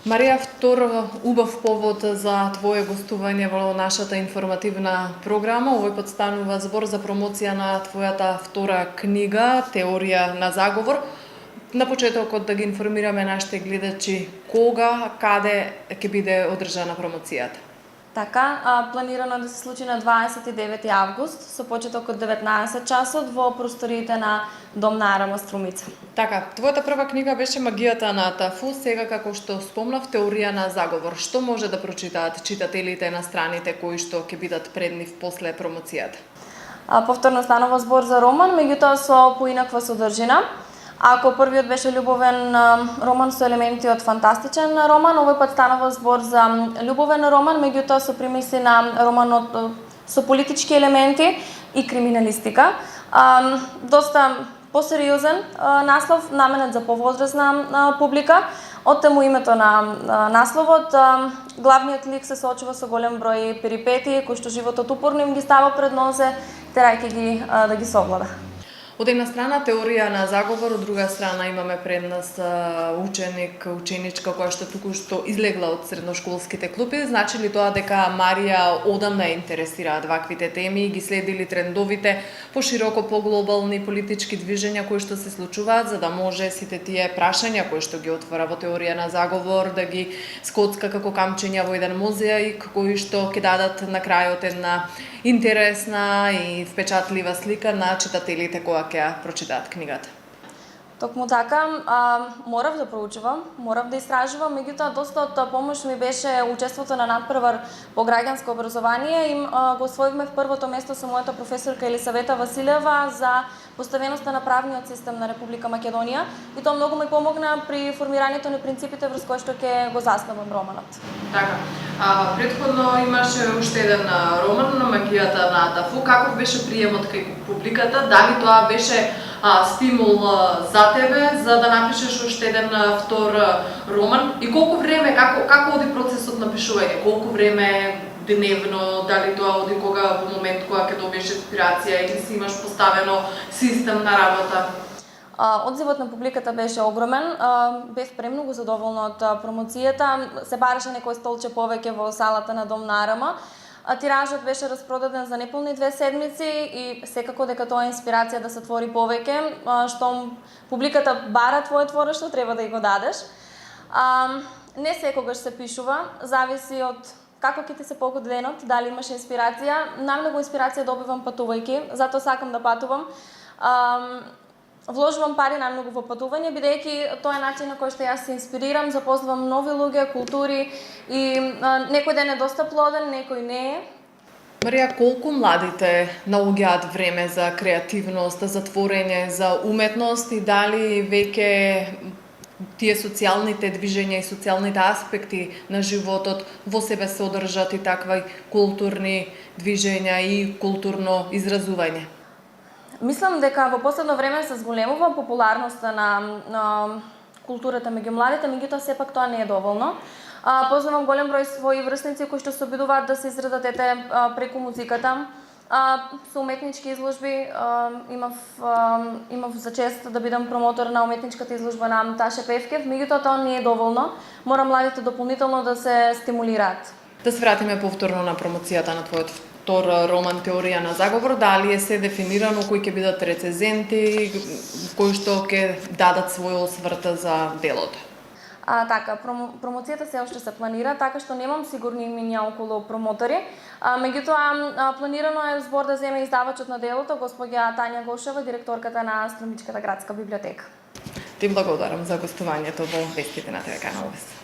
Марија, втор убав повод за твое гостување во нашата информативна програма. Овој пат станува збор за промоција на твојата втора книга Теорија на заговор. На почетокот да ги информираме нашите гледачи кога, каде ќе биде одржана промоцијата. Така, планирано да се случи на 29 август со почеток од 19 часот во просториите на Дом на Арама Струмица. Така, твојата прва книга беше Магијата на Тафу, сега како што спомнав Теорија на заговор. Што може да прочитаат читателите на страните кои што ќе бидат пред нив после промоцијата? Повторно станува збор за роман, меѓутоа со поинаква содржина. Ако првиот беше љубовен роман со елементи од фантастичен роман, овој пат станува збор за љубовен роман, меѓутоа со примеси на роман со политички елементи и криминалистика. Доста посериозен наслов, наменет за повозрасна публика. Оттаму името на насловот, главниот лик се соочува со голем број перипетии кои што животот упорно им ги става пред нозе, терајќи ги да ги совлада. Од една страна теорија на заговор, од друга страна имаме пред нас ученик, ученичка која што току-што излегла од средношколските клупи. Значи ли тоа дека Марија одамна интересираат ваквите теми и ги следили трендовите пошироко по глобални политички движења кои што се случуваат, за да може сите тие прашања кои што ги отвора во теорија на заговор да ги скоцка како камчиња во еден мозаик кои што ќе дадат на крајот една интересна и впечатлива слика на читателите кога ќе ја прочитаат книгата. Токму така, морав да проучувам, морав да истражувам, меѓутоа доста од помош ми беше учеството на надпревар по граѓанско образование и го освоивме в првото место со мојата професорка Елисавета Василева за поставеноста на правниот систем на Република Македонија и тоа многу ми помогна при формирањето на принципите врз кои што ќе го заснувам романот. Така, претходно имаше уште еден роман на Магијата на Тафу. Каков беше приемот кај публиката? Дали тоа беше стимул за тебе за да напишеш уште еден втор роман? И колку време, како оди процесот на пишување? Колку време дневно, дали тоа оди кога во момент кога ќе добиеш инспирација или си имаш поставено систем на работа? Одзивот на публиката беше огромен, бев премногу задоволна од промоцијата, се бараше некој столче повеќе во салата на Дом на Арама. Тиражот беше распродаден за неполни 2 седмици и секако дека тоа е инспирација да се твори повеќе, што публиката бара твое творештво, треба да ја го дадеш. Не секогаш се пишува, зависи од како ќе ти се погоди денот, дали имаш инспирација. Најмногу инспирација добивам патувајќи, затоа сакам да патувам. Вложувам пари најмногу во патување, бидејќи тоа е начин на кој што јас се инспирирам, запознавам нови луѓе, култури и некој ден е доста плоден, некој не е. Марија, колку младите наоѓаат време за креативност, за творење, за уметност и дали веќе тие социјалните движења и социјалните аспекти на животот во себе се одржат и такви културни движења и културно изразување? Мислам дека во последно време се зголемува популарноста на културата меѓу младите, меѓутоа сепак тоа не е доволно. Познавам голем број своји врсници кои што се обидуваат да се изразат преку музиката. Со уметнички изложби имав за чест да бидам промотор на уметничката изложба на Таше Певкев, меѓутоа тоа не е доволно. Мора младите дополнително да се стимулираат. Да се вратиме повторно на промоцијата на твојот втор роман Теорија на заговор, дали е се дефинирано кои ќе бидат рецензенти, кои што ќе дадат свој осврт за делото? Така, промоцијата се уште се планира, така што немам сигурни имиња околу промотори. Меѓутоа, планирано е збор да земе издавачот на делото, госпоѓа Тања Гошева, директорката на Струмичката градска библиотека. Ти благодарам за гостувањето во вестите на ТВ Канал Вест.